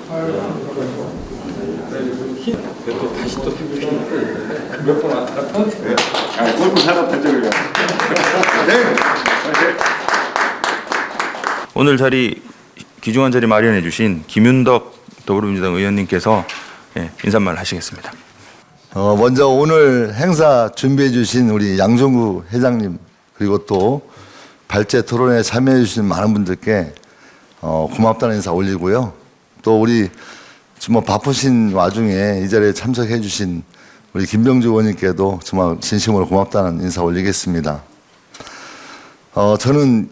또 다시 또 몇번 왔다. 골프 산업 발전을 위한. 네. 오늘 자리 귀중한 자리 마련해 주신 김윤덕 더불어민주당 의원님께서 인사말 하시겠습니다. 먼저 오늘 행사 준비해 주신 우리 양정구 회장님 그리고 또 발제 토론에 참여해 주신 많은 분들께 고맙다는 인사 올리고요. 또 우리 정말 바쁘신 와중에 이 자리에 참석해 주신 우리 김병주 의원님께도 정말 진심으로 고맙다는 인사 올리겠습니다. 저는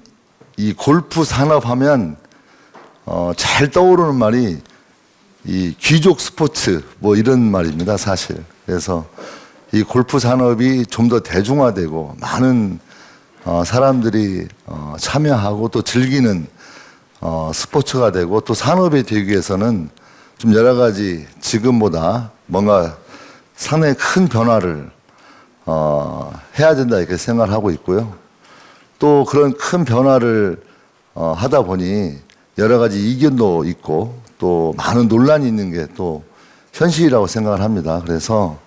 이 골프 산업하면 잘 떠오르는 말이 이 귀족 스포츠 뭐 이런 말입니다, 사실. 그래서 이 골프 산업이 좀 더 대중화되고 많은 사람들이 참여하고 또 즐기는 스포츠가 되고 또 산업이 되기 위해서는 좀 여러 가지 지금보다 뭔가 상당히 큰 변화를 해야 된다 이렇게 생각을 하고 있고요. 또 그런 큰 변화를 하다 보니 여러 가지 이견도 있고 또 많은 논란이 있는 게 또 현실이라고 생각을 합니다. 그래서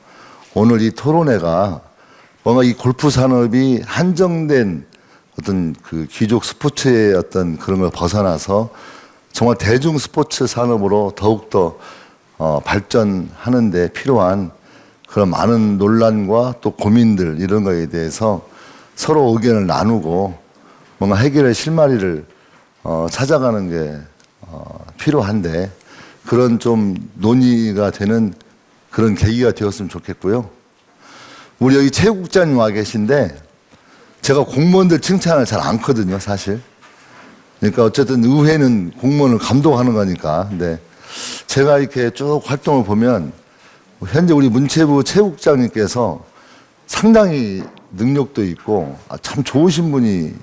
오늘 이 토론회가 뭔가 이 골프 산업이 한정된 어떤 그 귀족 스포츠의 어떤 그런 걸 벗어나서 정말 대중 스포츠 산업으로 더욱더 발전하는 데 필요한 그런 많은 논란과 또 고민들 이런 거에 대해서 서로 의견을 나누고 뭔가 해결의 실마리를 찾아가는 게 필요한데 그런 좀 논의가 되는 그런 계기가 되었으면 좋겠고요. 우리 여기 체육국장님 와 계신데 제가 공무원들 칭찬을 잘 않거든요, 사실. 그러니까 어쨌든 의회는 공무원을 감독하는 거니까. 근데 제가 이렇게 쭉 활동을 보면 현재 우리 문체부 체육국장님께서 상당히 능력도 있고 참 좋으신 분이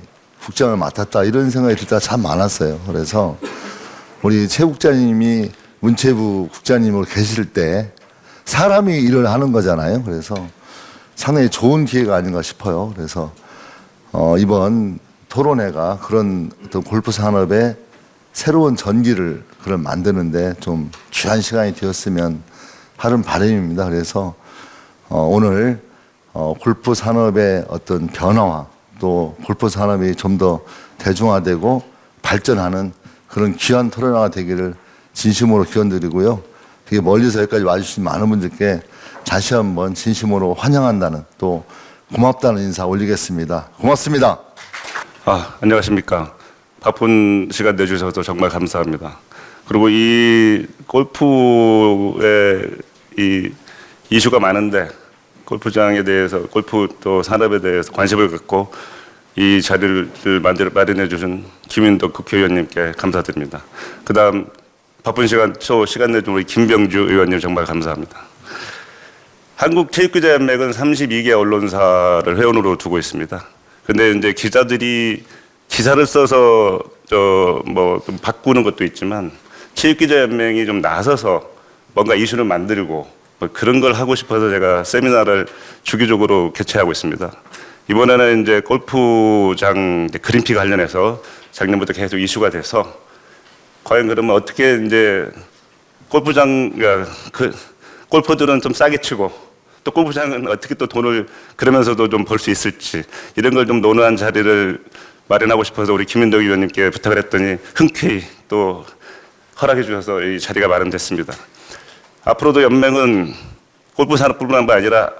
국장을 맡았다 이런 생각이 들 때가 참 많았어요. 그래서 우리 체육국장님이 문체부 국장님으로 계실 때 사람이 일을 하는 거잖아요. 그래서 상당히 좋은 기회가 아닌가 싶어요. 그래서 이번 토론회가 그런 어떤 골프 산업의 새로운 전기를 그런 만드는데 좀 귀한 시간이 되었으면 하는 바람입니다. 그래서 오늘 골프 산업의 어떤 변화와 또 골프 산업이 좀 더 대중화되고 발전하는 그런 귀한 토론회가 되기를 진심으로 기원드리고요. 되게 멀리서 여기까지 와주신 많은 분들께 다시 한번 진심으로 환영한다는 또 고맙다는 인사 올리겠습니다. 고맙습니다. 안녕하십니까. 바쁜 시간 내주셔서 정말 감사합니다. 그리고 이 골프의 이 이슈가 많은데 골프장에 대해서 골프 또 산업에 대해서 관심을 갖고 이 자리를 마련해 주신 김윤덕 국회의원님께 감사드립니다. 그다음 바쁜 시간 내준 우리 김병주 의원님 정말 감사합니다. 한국체육기자연맹은 32개 언론사를 회원으로 두고 있습니다. 근데 이제 기자들이 기사를 써서 좀 바꾸는 것도 있지만 체육기자연맹이 좀 나서서 뭔가 이슈를 만들고 그런 걸 하고 싶어서 제가 세미나를 주기적으로 개최하고 있습니다. 이번에는 이제 골프장 그린피 관련해서 작년부터 계속 이슈가 돼서 과연 그러면 어떻게 이제 골퍼들은 좀 싸게 치고 또 골프장은 어떻게 또 돈을 그러면서도 좀 벌 수 있을지 이런 걸 좀 논의한 자리를 마련하고 싶어서 우리 김윤덕 의원님께 부탁을 했더니 흔쾌히 또 허락해 주셔서 이 자리가 마련됐습니다. 앞으로도 연맹은 골프 산업뿐만 아니라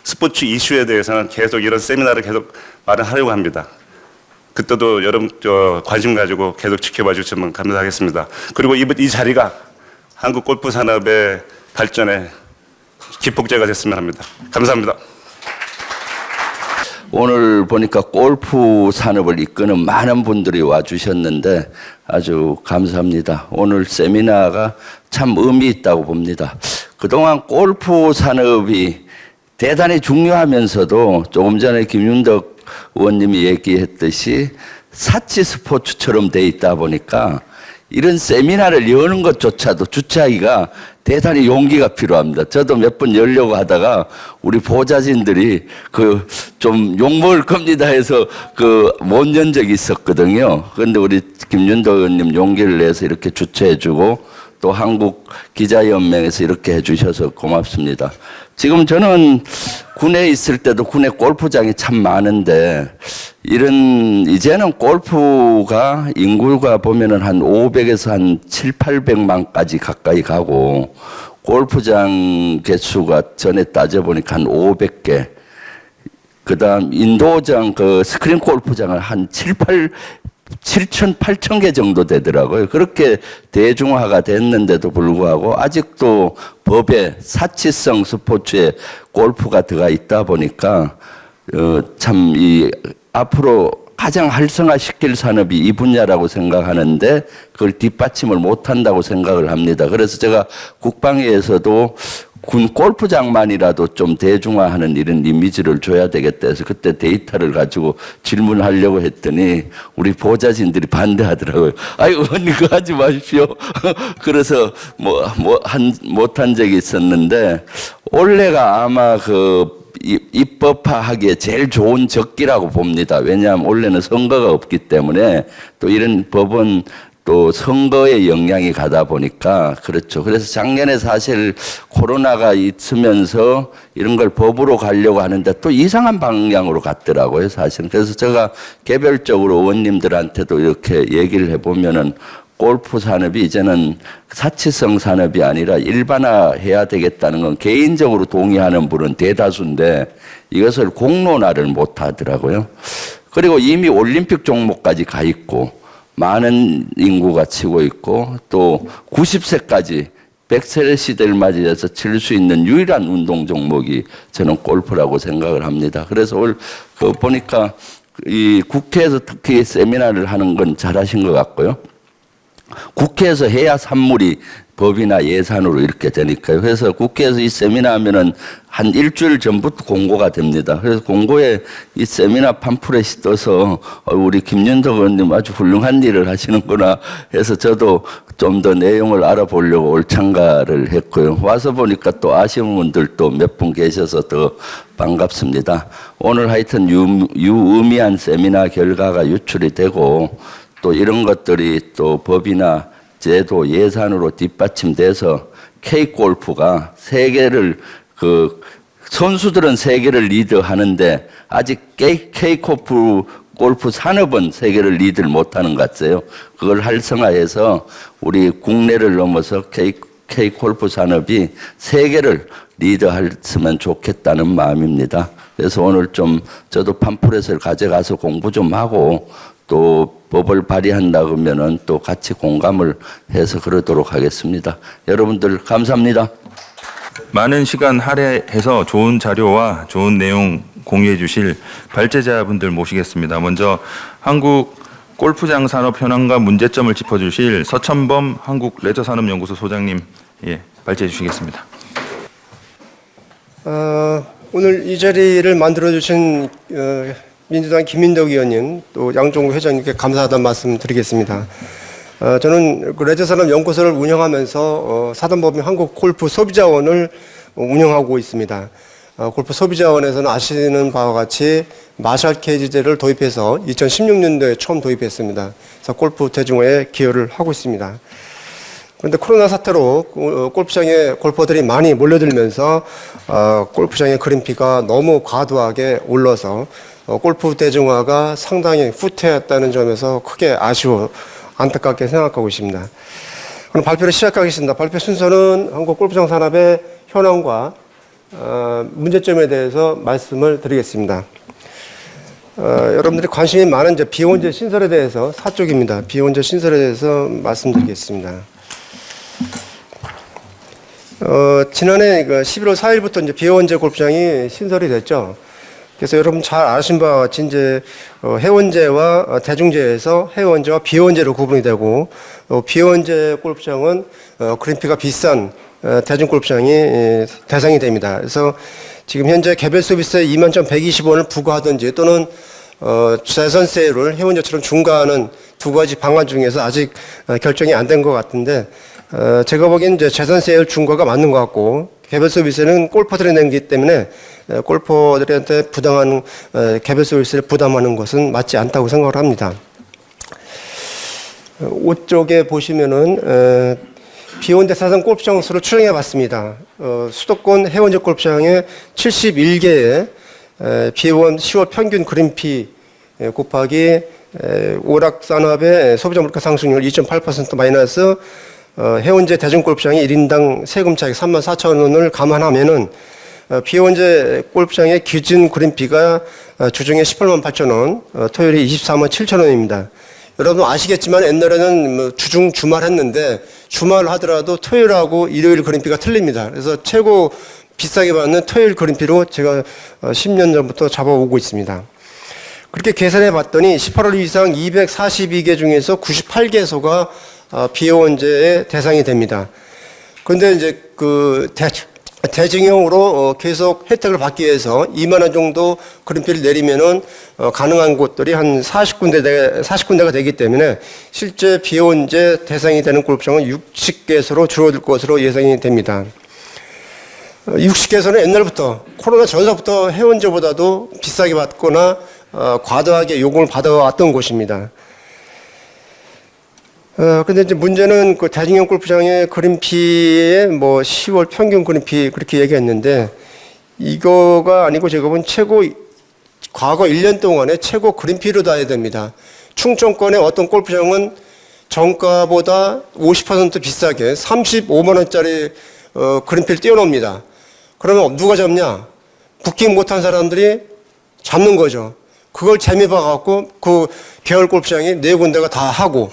스포츠 이슈에 대해서는 계속 이런 세미나를 계속 마련하려고 합니다. 그때도 여러분 관심 가지고 계속 지켜봐 주시면 감사하겠습니다. 그리고 이 자리가 한국 골프 산업의 발전에 기폭제가 됐으면 합니다. 감사합니다. 오늘 보니까 골프 산업을 이끄는 많은 분들이 와주셨는데 아주 감사합니다. 오늘 세미나가 참 의미 있다고 봅니다. 그동안 골프 산업이 대단히 중요하면서도 조금 전에 김윤덕 의원님이 얘기했듯이 사치 스포츠처럼 돼 있다 보니까 이런 세미나를 여는 것조차도 주최하기가 대단히 용기가 필요합니다. 저도 몇 번 열려고 하다가 우리 보좌진들이 좀 욕먹을 겁니다 해서 못 연 적이 있었거든요. 그런데 우리 김윤덕 의원님 용기를 내서 이렇게 주최해주고 또 한국 기자연맹에서 이렇게 해주셔서 고맙습니다. 지금 저는 군에 있을 때도 군에 골프장이 참 많은데 이제는 골프가 인구가 보면은 한 500에서 한 7, 800만까지 가까이 가고 골프장 개수가 전에 따져보니까 한 500개. 그 다음 인도장 그 스크린 골프장을 한 7천, 8천 개 정도 되더라고요. 그렇게 대중화가 됐는데도 불구하고 아직도 법에 사치성 스포츠에 골프가 들어가 있다 보니까 참 앞으로 가장 활성화시킬 산업이 이 분야라고 생각하는데 그걸 뒷받침을 못한다고 생각을 합니다. 그래서 제가 국방위에서도 군 골프장만이라도 좀 대중화하는 이런 이미지를 줘야 되겠다 해서 그때 데이터를 가지고 질문하려고 했더니 우리 보좌진들이 반대하더라고요. 아이, 의원님 그거 하지 마십시오. 그래서 못한 적이 있었는데 올해가 아마 입법화하기에 제일 좋은 적기라고 봅니다. 왜냐하면 올해는 선거가 없기 때문에 또 이런 법은 또 선거에 영향이 가다 보니까 그렇죠. 그래서 작년에 사실 코로나가 있으면서 이런 걸 법으로 가려고 하는데 또 이상한 방향으로 갔더라고요, 사실은. 그래서 제가 개별적으로 의원님들한테도 이렇게 얘기를 해보면은 골프 산업이 이제는 사치성 산업이 아니라 일반화해야 되겠다는 건 개인적으로 동의하는 분은 대다수인데 이것을 공론화를 못 하더라고요. 그리고 이미 올림픽 종목까지 가 있고 많은 인구가 치고 있고 또 90세까지 100세 시대를 맞이해서 칠 수 있는 유일한 운동 종목이 저는 골프라고 생각을 합니다. 그래서 보니까 이 국회에서 특히 세미나를 하는 건 잘하신 것 같고요. 국회에서 해야 산물이 법이나 예산으로 이렇게 되니까요. 그래서 국회에서 이 세미나 하면은 한 일주일 전부터 공고가 됩니다. 그래서 공고에 이 세미나 팜플렛이 떠서 우리 김윤석 의원님 아주 훌륭한 일을 하시는구나 해서 저도 좀 더 내용을 알아보려고 올 참가를 했고요. 와서 보니까 또 아쉬운 분들도 몇 분 계셔서 더 반갑습니다. 오늘 하여튼 유의미한 세미나 결과가 유출이 되고 또 이런 것들이 또 법이나 제도 예산으로 뒷받침돼서 K골프가 세계를 선수들은 세계를 리드하는데 아직 K골프 산업은 세계를 리드를 못하는 것 같아요. 그걸 활성화해서 우리 국내를 넘어서 K골프 산업이 세계를 리드했으면 좋겠다는 마음입니다. 그래서 오늘 좀 저도 팜플렛을 가져가서 공부 좀 하고 또 법을 발의한다 그러면은 또 같이 공감을 해서 그러도록 하겠습니다. 여러분들 감사합니다. 많은 시간 할애해서 좋은 자료와 좋은 내용 공유해 주실 발제자분들 모시겠습니다. 먼저 한국 골프장 산업 현황과 문제점을 짚어주실 서천범 한국레저산업연구소 소장님 발제해 주시겠습니다. 오늘 이 자리를 만들어주신 민주당 김민덕 의원님 또 양종구 회장님께 감사하다는 말씀 드리겠습니다. 저는 레저산업연구소를 운영하면서 사단법인 한국골프소비자원을 운영하고 있습니다. 골프소비자원에서는 아시는 바와 같이 마샬 케이지제를 도입해서 2016년도에 처음 도입했습니다. 그래서 골프 대중화에 기여를 하고 있습니다. 그런데 코로나 사태로 골프장에 골퍼들이 많이 몰려들면서 골프장의 그린피가 너무 과도하게 올라서 골프 대중화가 상당히 후퇴했다는 점에서 크게 안타깝게 생각하고 있습니다. 그럼 발표를 시작하겠습니다. 발표 순서는 한국 골프장 산업의 현황과 문제점에 대해서 말씀을 드리겠습니다. 여러분들이 관심이 많은 이제 비혼제 신설에 대해서 4쪽입니다. 비혼제 신설에 대해서 말씀드리겠습니다. 지난해 11월 4일부터 이제 비혼제 골프장이 신설이 됐죠. 그래서 여러분 잘 아신 바와 같이 이제 해원제와 대중제에서 해원제와 비원제로 구분이 되고 비원제 골프장은 그린피가 비싼 대중 골프장이 대상이 됩니다. 그래서 지금 현재 개별 서비스에 21,120원을 부과하든지 또는 재선세율을 해원제처럼 중과하는 두 가지 방안 중에서 아직 결정이 안 된 것 같은데 제가 보기엔 이제 재선세율 중과가 맞는 것 같고 개별 서비스는 골퍼들이 낸기 때문에 골퍼들한테 부당한 개별 서비스를 부담하는 것은 맞지 않다고 생각을 합니다. 5쪽에 보시면은 비원대 사상 골프장 수를 추정해 봤습니다. 수도권 해원제 골프장에 71개의 비원 10월 평균 그린피 곱하기 오락산업의 소비자 물가 상승률 2.8% 마이너스 해원제 대중골프장의 1인당 세금 차익 34,000원을 감안하면은 비원제 골프장의 기준 그린피가 주중에 188,000원, 토요일에 247,000원입니다. 여러분 아시겠지만 옛날에는 주중 주말 했는데 주말 하더라도 토요일하고 일요일 그린피가 틀립니다. 그래서 최고 비싸게 받는 토요일 그린피로 제가 10년 전부터 잡아오고 있습니다. 그렇게 계산해 봤더니 18월 이상 242개 중에서 98개소가 비원제의 대상이 됩니다. 그런데 이제 그 대증형으로 계속 혜택을 받기 위해서 2만 원 정도 그린피를 내리면은 가능한 곳들이 한 40군데가 되기 때문에 실제 비원제 대상이 되는 골프장은 60개소로 줄어들 것으로 예상이 됩니다. 60개소는 옛날부터 코로나 전서부터 해원제보다도 비싸게 받거나 과도하게 요금을 받아왔던 곳입니다. 근데 이제 문제는 그 대중형 골프장의 그린피의 뭐 10월 평균 그린피 그렇게 얘기했는데 이거가 아니고 제가 본 과거 1년 동안에 최고 그린피로 놔야 됩니다. 충청권의 어떤 골프장은 정가보다 50% 비싸게 35만 원짜리 그린피를 띄워놓습니다. 그러면 누가 잡냐? 부킹 못한 사람들이 잡는 거죠. 그걸 재미 봐갖고 그 계열 골프장이 4군데가 다 하고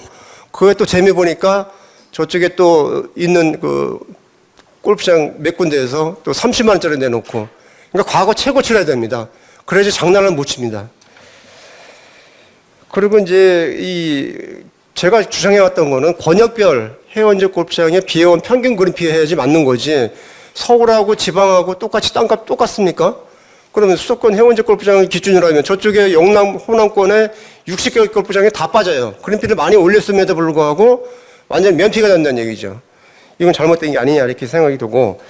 그게 또 재미 보니까 저쪽에 또 있는 그 골프장 몇 군데에서 또 30만 원짜리 내놓고 그러니까 과거 최고치를 해야 됩니다. 그래야지 장난을 못 칩니다. 그리고 이제 제가 주장해왔던 거는 권역별 해원제 골프장의 비회원 평균 그린피 해야지 맞는 거지 서울하고 지방하고 똑같이 땅값 똑같습니까? 그러면 수도권 해원제 골프장을 기준으로 하면 저쪽에 영남, 호남권에 60개 골프장에 다 빠져요. 그린피를 많이 올렸음에도 불구하고 완전 면피가 된다는 얘기죠. 이건 잘못된 게 아니냐 이렇게 생각이 들고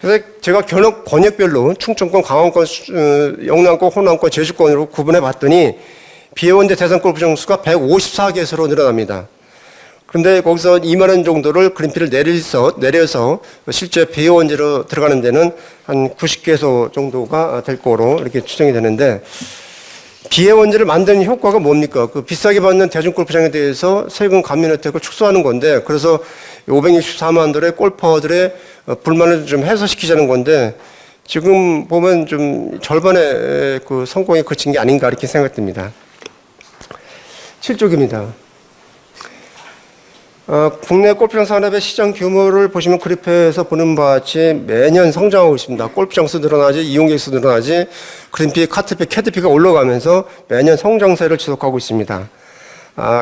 그래서 제가 권역별로 충청권, 강원권, 영남권, 호남권, 제주권으로 구분해 봤더니 비회원제 대상 골프장 수가 154개소로 늘어납니다. 그런데 거기서 2만 원 정도를 그린피를 내려서 실제 비회원제로 들어가는 데는 한 90개소 정도가 될 거로 이렇게 추정이 되는데 비회원제를 만드는 효과가 뭡니까? 그 비싸게 받는 대중골프장에 대해서 세금 감면 혜택을 축소하는 건데 그래서 564만 돌의 골퍼들의 불만을 좀 해소시키자는 건데 지금 보면 좀 절반의 그 성공에 그친 게 아닌가 이렇게 생각됩니다. 7쪽입니다. 국내 골프장 산업의 시장 규모를 보시면 그래프에서 보는 바와 같이 매년 성장하고 있습니다. 골프장 수 늘어나지, 이용객 수 늘어나지, 그린피, 카트피, 캐디피가 올라가면서 매년 성장세를 지속하고 있습니다.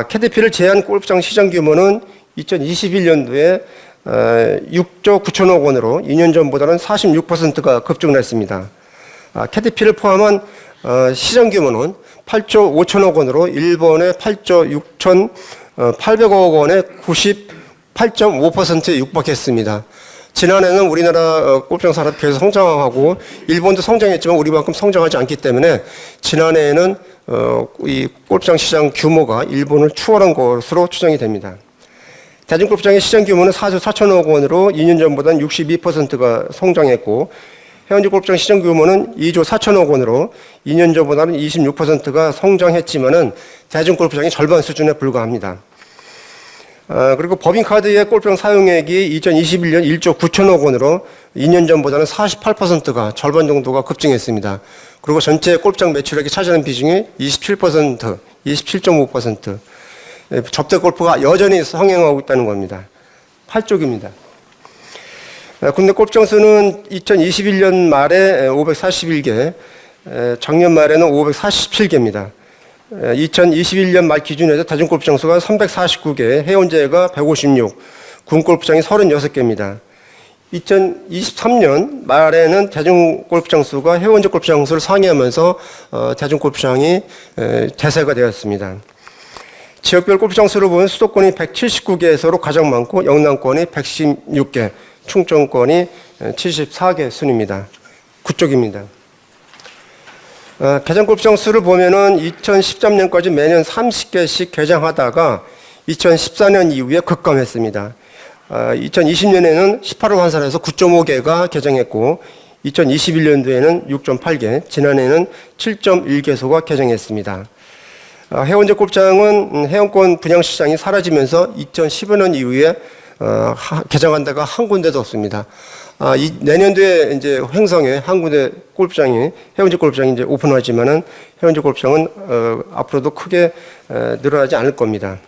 캐디피를 제한 골프장 시장 규모는 2021년도에 6조 9천억 원으로 2년 전보다는 46%가 급증했습니다. 캐디피를 포함한 시장 규모는 8조 5천억 원으로 일본의 8조 6,800억 원의 98.5%에 육박했습니다. 지난해는 우리나라 골프장 산업이 계속 성장하고 일본도 성장했지만 우리만큼 성장하지 않기 때문에 지난해에는 이 골프장 시장 규모가 일본을 추월한 것으로 추정이 됩니다. 대중골프장의 시장 규모는 4조 4천억 원으로 2년 전보다는 62%가 성장했고 해운제 골프장 시장 규모는 2조 4천억 원으로 2년 전보다는 26%가 성장했지만은 대중골프장이 절반 수준에 불과합니다. 그리고 법인카드의 골프장 사용액이 2021년 1조 9천억 원으로 2년 전보다는 48%가 절반 정도가 급증했습니다. 그리고 전체 골프장 매출액이 차지하는 비중이 27%, 27.5%. 접대 골프가 여전히 성행하고 있다는 겁니다. 8쪽입니다. 국내 골프장 수는 2021년 말에 541개, 작년 말에는 547개입니다. 2021년 말 기준에서 대중골프장 수가 349개, 해운제가 156, 군골프장이 36개입니다. 2023년 말에는 대중골프장 수가 해운제 골프장 수를 상회하면서 대중골프장이 대세가 되었습니다. 지역별 골프장 수를 보면 수도권이 179개소로 가장 많고 영남권이 116개, 충청권이 74개 순입니다. 9쪽입니다. 개장 골프장 수를 보면은 2013년까지 매년 30개씩 개장하다가 2014년 이후에 급감했습니다. 2020년에는 18을 환산해서 9.5개가 개정했고 2021년도에는 6.8개, 지난해에는 7.1개소가 개정했습니다. 해운제 골프장은 해운권 분양 시장이 사라지면서 2015년 이후에 개장한 데가 한 군데도 없습니다. 내년도에 이제 횡성에 한 군데 골프장이 해운제 골프장이 이제 오픈하지만은 해운제 골프장은 앞으로도 크게 늘어나지 않을 겁니다.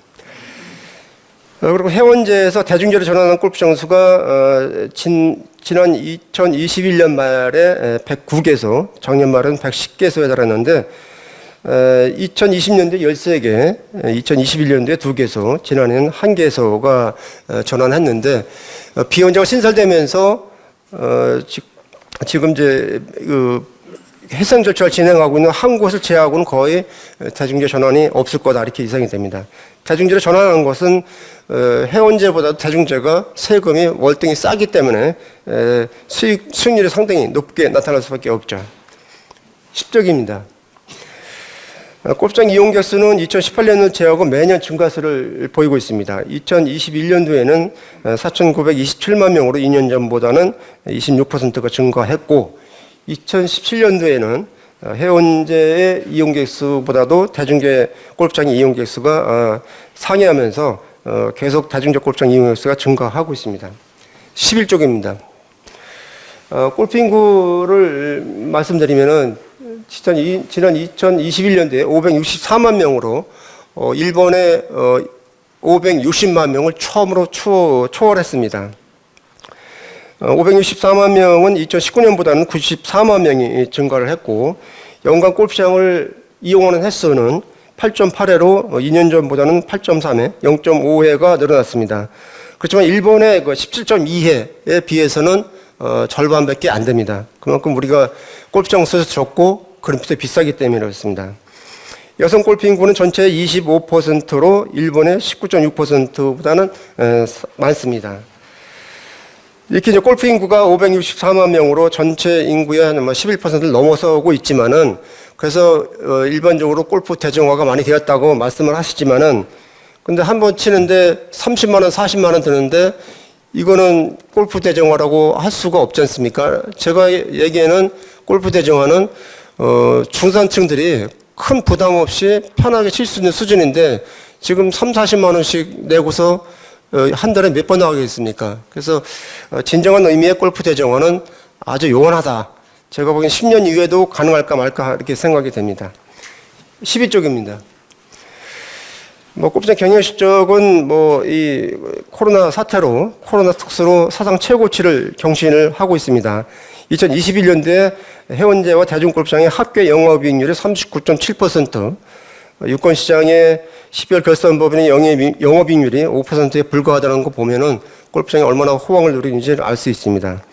그리고 해운제에서 대중제로 전환한 골프장 수가 지난 2021년 말에 109개소, 작년 말은 110개소에 달했는데 2020년도에 13개, 2021년도에 2개소, 지난해는 1개소가 전환했는데 비원제가 신설되면서 지금 이제 해상 절차를 진행하고 있는 한 곳을 제외하고는 거의 대중제 전환이 없을 거다 이렇게 예상이 됩니다. 대중제로 전환하는 것은 해운제보다 대중제가 세금이 월등히 싸기 때문에 수익률이 상당히 높게 나타날 수밖에 없죠. 10쪽입니다. 골프장 이용 개수는 2018년을 제외하고 매년 증가세를 보이고 있습니다. 2021년도에는 4,927만 명으로 2년 전보다는 26%가 증가했고 2017년도에는 해운제의 이용객 수보다도 대중제 골프장의 이용객 수가 상회하면서 계속 대중제 골프장 이용객 수가 증가하고 있습니다. 11쪽입니다. 골프 인구를 말씀드리면은 지난 2021년도에 564만 명으로 일본의 560만 명을 처음으로 초월했습니다. 564만 명은 2019년보다는 94만 명이 증가를 했고 연간 골프장을 이용하는 횟수는 8.8회로 2년 전보다는 8.3회, 0.5회가 늘어났습니다. 그렇지만 일본의 17.2회에 비해서는 절반밖에 안 됩니다. 그만큼 우리가 골프장 수도 적고 그림도 비싸기 때문에 그렇습니다. 여성 골프 인구는 전체의 25%로 일본의 19.6%보다는 많습니다. 이렇게 이제 골프 인구가 564만 명으로 전체 인구의 한 11%를 넘어서고 있지만은 그래서 일반적으로 골프 대중화가 많이 되었다고 말씀을 하시지만은 근데 한 번 치는데 30만 원, 40만 원 드는데 이거는 골프 대중화라고 할 수가 없지 않습니까? 제가 얘기에는 골프 대중화는 중산층들이 큰 부담 없이 편하게 칠 수 있는 수준인데 지금 3, 40만 원씩 내고서 한 달에 몇 번 나가겠습니까? 그래서 진정한 의미의 골프 대중화는 아주 요원하다. 제가 보기엔 10년 이후에도 가능할까 말까 이렇게 생각이 됩니다. 12쪽입니다. 골프장 경영 실적은 이 코로나 사태로 코로나 특수로 사상 최고치를 경신을 하고 있습니다. 2021년도에 해운제와 대중골프장의 합계 영업이익률이 39.7%, 유권시장의 12월 결산법인의 영업이익률이 5%에 불과하다는 거 보면은 골프장이 얼마나 호황을 누리는지를 알 수 있습니다.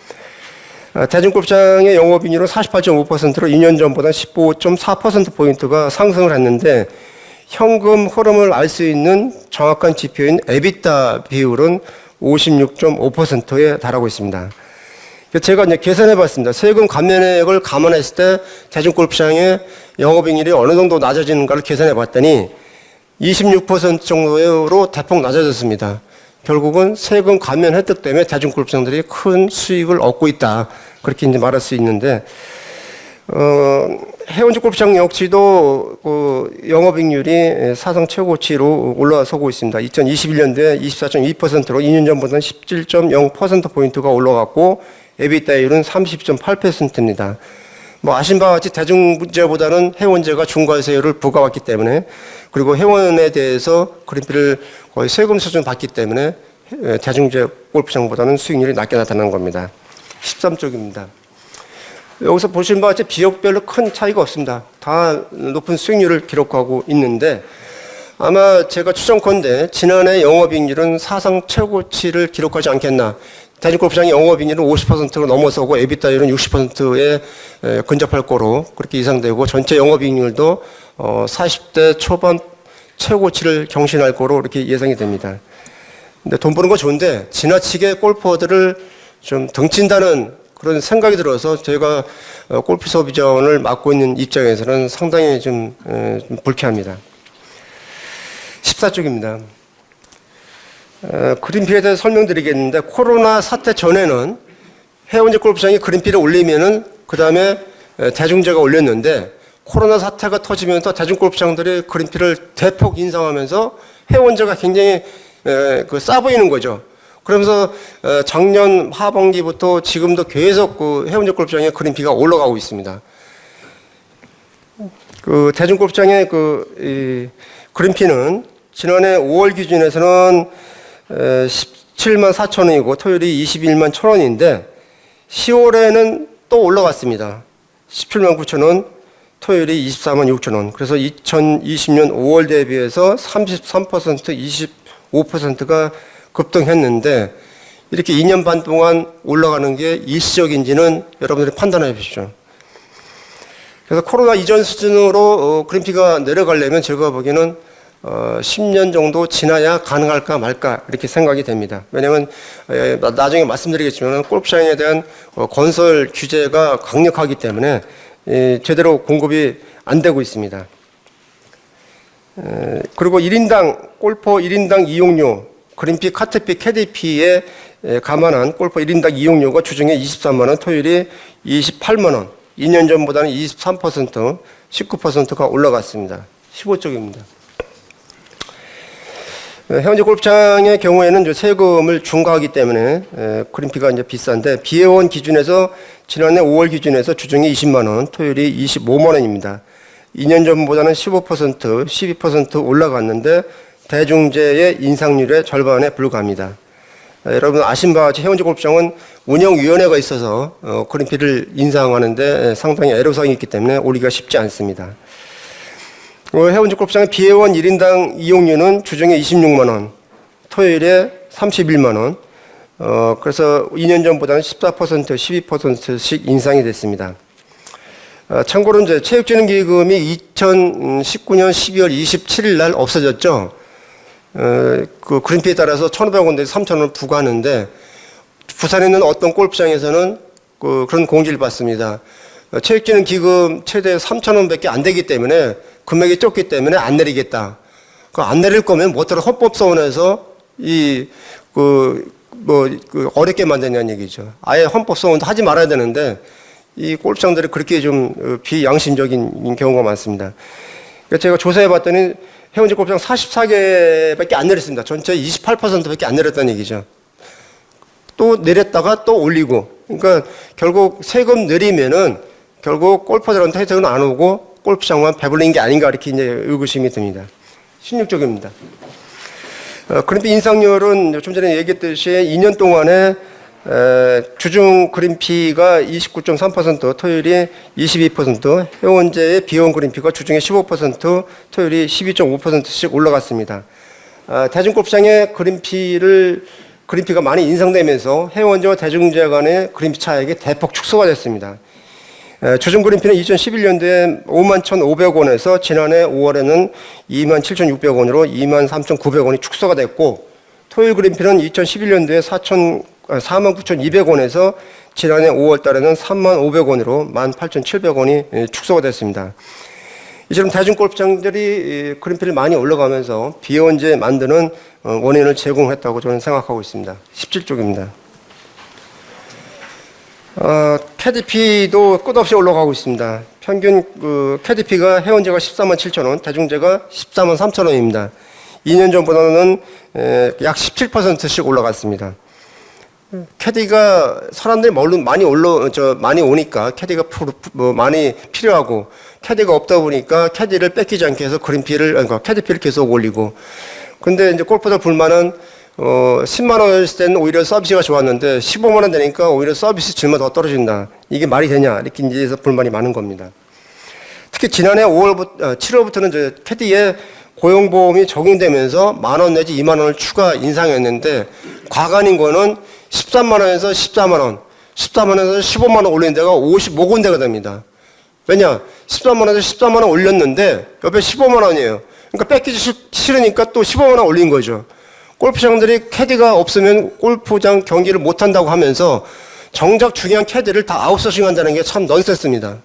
대중골프장의 영업이익률은 48.5%로 2년 전보다 15.4%포인트가 상승을 했는데 현금 흐름을 알 수 있는 정확한 지표인 에비타 비율은 56.5%에 달하고 있습니다. 제가 이제 계산해 봤습니다. 세금 감면액을 감안했을 때 대중골프장의 영업이익률이 어느 정도 낮아지는가를 계산해 봤더니 26% 정도로 대폭 낮아졌습니다. 결국은 세금 감면 혜택 때문에 대중골프장들이 큰 수익을 얻고 있다. 그렇게 이제 말할 수 있는데, 해운제 골프장 역시도 영업이익률이 사상 최고치로 올라서고 있습니다. 2021년도에 24.2%로 2년 전보다는 17.0%포인트가 올라갔고, 에비타율은 30.8%입니다. 아신 바와 같이 대중제보다는 해운제가 중과세율을 부과받기 때문에 그리고 해운에 대해서 그린피를 거의 세금 수준 받기 때문에 대중제 골프장보다는 수익률이 낮게 나타나는 겁니다. 13쪽입니다. 여기서 보신 바와 같이 지역별로 큰 차이가 없습니다. 다 높은 수익률을 기록하고 있는데 아마 제가 추정컨대 지난해 영업이익률은 사상 최고치를 기록하지 않겠나. 대중골프장의 영업이익률은 50%로 넘어서고 에비타율은 60%에 근접할 거로 그렇게 예상되고 전체 영업이익률도 40대 초반 최고치를 경신할 거로 이렇게 예상이 됩니다. 근데 돈 버는 건 좋은데 지나치게 골퍼들을 좀 등친다는 그런 생각이 들어서 제가 골프 소비자원을 맡고 있는 입장에서는 상당히 좀 불쾌합니다. 14쪽입니다. 그린피에 대해서 설명드리겠는데 코로나 사태 전에는 해운제 골프장이 그린피를 올리면은 그 다음에 대중제가 올렸는데 코로나 사태가 터지면서 대중골프장들이 그린피를 대폭 인상하면서 해운제가 굉장히 싸 보이는 거죠. 그러면서 작년 하반기부터 지금도 계속 그 해운제 골프장의 그린피가 올라가고 있습니다. 그 대중골프장의 그린피는 지난해 5월 기준에서는 17만 4천 원이고 토요일이 21만 1천 원인데 10월에는 또 올라갔습니다. 17만 9천 원, 토요일이 24만 6천 원. 그래서 2020년 5월 대비해서 33%, 25%가 급등했는데 이렇게 2년 반 동안 올라가는 게 일시적인지는 여러분들이 판단해 보십시오. 그래서 코로나 이전 수준으로 그린피가 내려가려면 제가 보기에는 10년 정도 지나야 가능할까 말까 이렇게 생각이 됩니다. 왜냐하면 나중에 말씀드리겠지만 골프장에 대한 건설 규제가 강력하기 때문에 제대로 공급이 안 되고 있습니다. 그리고 1인당 골퍼 1인당 이용료 그린피, 카트피, 캐디피에 감안한 골퍼 1인당 이용료가 주중에 23만 원, 토요일이 28만 원. 2년 전보다는 23%, 19%가 올라갔습니다. 15쪽입니다. 해운제 골프장의 경우에는 이제 세금을 중과하기 때문에 그린피가 이제 비싼데 비회원 기준에서 지난해 5월 기준에서 주중에 20만 원, 토요일이 25만 원입니다. 2년 전보다는 15%, 12% 올라갔는데 대중제의 인상률의 절반에 불과합니다. 여러분 아신 바와 같이 해운제 골프장은 운영위원회가 있어서 그린피를 인상하는데 상당히 애로사항이 있기 때문에 올리기가 쉽지 않습니다. 해운제 골프장의 비회원 1인당 이용료는 주중에 26만 원, 토요일에 31만 원, 그래서 2년 전보다는 14%, 12%씩 인상이 됐습니다. 참고로 이제 체육진흥기금이 2019년 12월 27일 날 없어졌죠. 그 그린피에 따라서 1,500원 대에서 3,000원을 부과하는데 부산에 있는 어떤 골프장에서는 그런 공지를 받습니다. 체육진흥기금 최대 3,000원밖에 안 되기 때문에 금액이 적기 때문에 안 내리겠다. 안 내릴 거면 뭐더러 헌법소원에서 어렵게 만드냐는 얘기죠. 아예 헌법소원도 하지 말아야 되는데 이 골프장들이 그렇게 좀 비양심적인 경우가 많습니다. 그러니까 제가 조사해 봤더니 해운제 골프장 44개밖에 안 내렸습니다. 전체 28%밖에 안 내렸다는 얘기죠. 또 내렸다가 또 올리고. 그러니까 결국 세금 내리면은 결국 골퍼들한테 혜택은 안 오고 골프장만 배불린 게 아닌가 이렇게 이제 의구심이 듭니다. 16쪽입니다. 그린피 인상률은 좀 전에 얘기했듯이 2년 동안에 주중 그린피가 29.3%, 토요일이 22%, 해운제의 비원 그린피가 주중에 15%, 토요일이 12.5%씩 올라갔습니다. 대중골프장의 그린피가 많이 인상되면서 해운제와 대중제 간의 그린피 차액이 대폭 축소가 됐습니다. 주중 그린피는 2011년도에 51,500원에서 지난해 5월에는 27,600원으로 23,900원이 축소가 됐고 토요일 그린피는 2011년도에 49,200원에서 지난해 5월 달에는 35,500원으로 18,700원이 축소가 됐습니다. 이처럼 대중골프장들이 그린피를 많이 올라가면서 비원제 만드는 원인을 제공했다고 저는 생각하고 있습니다. 17쪽입니다. 캐디피도 끝없이 올라가고 있습니다. 평균 캐디피가 해운제가 14만 7천 원, 대중제가 14만 3천 원입니다. 2년 전보다는 약 17%씩 올라갔습니다. 캐디가 사람들이 많이 오니까 캐디가 많이 필요하고 캐디가 없다 보니까 캐디를 뺏기지 않게 해서 캐디피를 계속 올리고. 근데 이제 골프들 불만은 10만 원일 때는 오히려 서비스가 좋았는데 15만 원 되니까 오히려 서비스 질만 더 떨어진다. 이게 말이 되냐? 이렇게 이제 해서 불만이 많은 겁니다. 특히 지난해 7월부터는 이제 캐디에 고용보험이 적용되면서 10,000원 내지 2만 원을 추가 인상했는데 과간인 거는 13만 원에서 14만 원, 14만 원에서 15만 원 올린 데가 55군데가 됩니다. 왜냐? 13만 원에서 14만 원 올렸는데 옆에 15만 원이에요. 그러니까 뺏기기 싫으니까 또 15만 원 올린 거죠. 골프장들이 캐디가 없으면 골프장 경기를 못한다고 하면서 정작 중요한 캐디를 다 아웃소싱 한다는 게 참 넌센스입니다.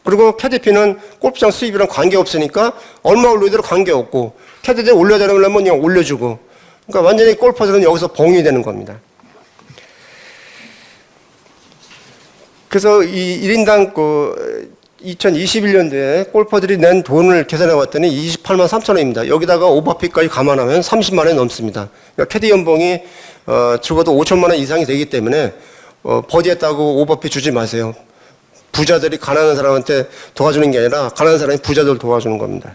그리고 캐디피는 골프장 수입이랑 관계없으니까 얼마 올리더라도 관계없고 캐디들 올려야 되려면 그냥 올려주고 그러니까 완전히 골퍼들은 여기서 봉인이 되는 겁니다. 그래서 이 1인당 2021년도에 골퍼들이 낸 돈을 계산해 봤더니 28만 3천 원입니다. 여기다가 오버핏까지 감안하면 30만 원이 넘습니다. 그러니까 캐디 연봉이 적어도 5천만 원 이상이 되기 때문에 버디했다고 오버핏 주지 마세요. 부자들이 가난한 사람한테 도와주는 게 아니라 가난한 사람이 부자들 도와주는 겁니다.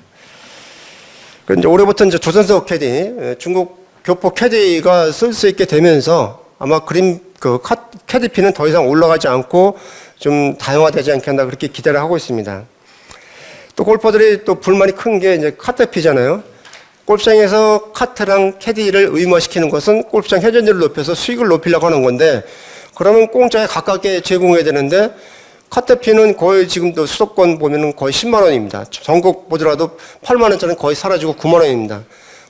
이제 올해부터 이제 조선석 캐디, 중국 교포 캐디가 쓸 수 있게 되면서 아마 캐디피는 더 이상 올라가지 않고 좀 다양화되지 않겠나 그렇게 기대를 하고 있습니다. 또 골퍼들이 또 불만이 큰 게 이제 카트피잖아요. 골프장에서 카트랑 캐디를 의무화시키는 것은 골프장 회전율을 높여서 수익을 높이려고 하는 건데 그러면 공짜에 가깝게 제공해야 되는데 카트피는 거의 지금도 수도권 보면은 거의 10만 원입니다. 전국 보더라도 8만 원짜리는 거의 사라지고 9만 원입니다.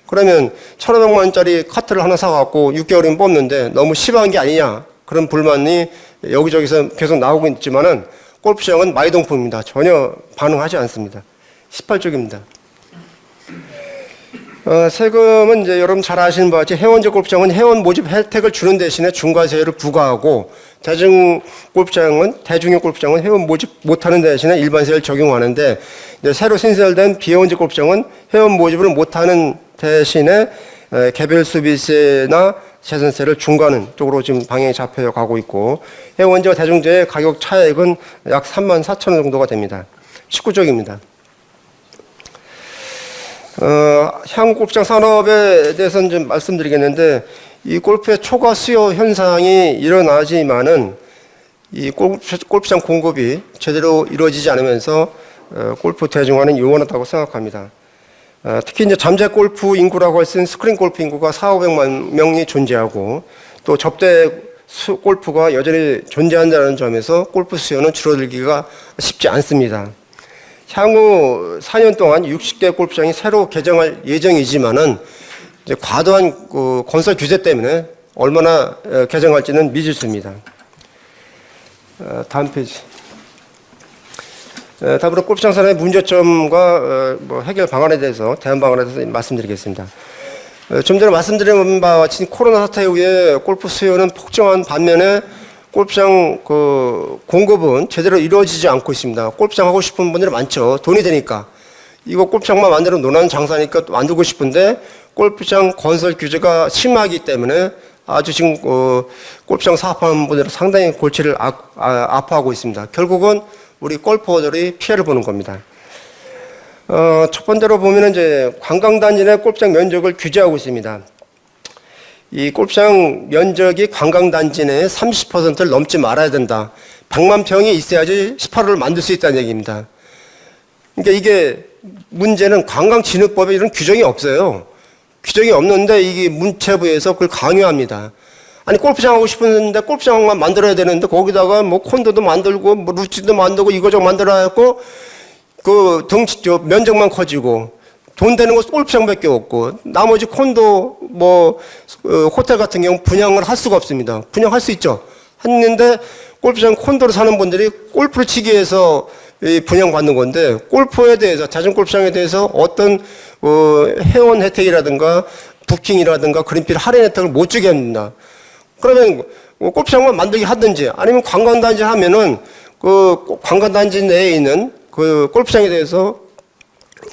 그러면 1,500만 원짜리 카트를 하나 사갖고 6개월이면 뽑는데 너무 심한 게 아니냐 그런 불만이 여기저기서 계속 나오고 있지만은 골프장은 마이동풍입니다. 전혀 반응하지 않습니다. 18쪽입니다. 세금은 이제 여러분 잘 아시는 바와 같이 회원제 골프장은 회원 모집 혜택을 주는 대신에 중과세율을 부과하고 대중용 골프장은 회원 모집 못하는 대신에 일반세를 적용하는데 이제 새로 신설된 비회원제 골프장은 회원 모집을 못하는 대신에 개별 수비세나 재산세를 중과하는 쪽으로 지금 방향이 잡혀 가고 있고 회원제와 대중제의 가격 차액은 약 3만 4천 원 정도가 됩니다. 19쪽입니다. 향후 골프장 산업에 대해서는 좀 말씀드리겠는데 이 골프의 초과 수요 현상이 일어나지만은 이 골프장 공급이 제대로 이루어지지 않으면서 골프 대중화는 요원하다고 생각합니다. 특히 이제 잠재 골프 인구라고 할 수 있는 스크린 골프 인구가 4,500만 명이 존재하고 또 접대 골프가 여전히 존재한다는 점에서 골프 수요는 줄어들기가 쉽지 않습니다. 향후 4년 동안 60개 골프장이 새로 개장할 예정이지만은 이제 과도한 건설 규제 때문에 얼마나 개장할지는 미지수입니다. 다음 페이지. 다음으로 골프장 산업의 문제점과 해결 방안에 대해서 대안 방안에 대해서 말씀드리겠습니다. 좀 전에 말씀드린 바와 같이 코로나 사태 이후에 골프 수요는 폭증한 반면에 골프장 공급은 제대로 이루어지지 않고 있습니다. 골프장 하고 싶은 분들이 많죠. 돈이 되니까. 이거 골프장만 만들어 논하는 장사니까 또 만들고 싶은데 골프장 건설 규제가 심하기 때문에 아주 지금 골프장 사업하는 분들은 상당히 골치를 아파하고 있습니다. 결국은 우리 골퍼들이 피해를 보는 겁니다. 첫 번째로 보면은 이제 관광단지 내 골프장 면적을 규제하고 있습니다. 이 골프장 면적이 관광단지 내에 30%를 넘지 말아야 된다. 100만 평이 있어야지 18호를 만들 수 있다는 얘기입니다. 그러니까 이게 문제는 관광진흥법에 이런 규정이 없어요. 규정이 없는데 이게 문체부에서 그걸 강요합니다. 아니 골프장 하고 싶은데 골프장만 만들어야 되는데 거기다가 뭐 콘도도 만들고 뭐 루치도 만들고 이거저거 만들어갖고 면적만 커지고 돈 되는 거 골프장밖에 없고 나머지 콘도 호텔 같은 경우 분양을 할 수가 없습니다. 분양할 수 있죠. 했는데 골프장 콘도를 사는 분들이 골프를 치기 위해서 분양받는 건데 골프에 대해서 자전 골프장에 대해서 어떤 회원 혜택이라든가 부킹이라든가 그린필 할인 혜택을 못 주게 합니다. 그러면 골프장만 만들게 하든지 아니면 관광단지 하면은 관광단지 내에 있는 골프장에 대해서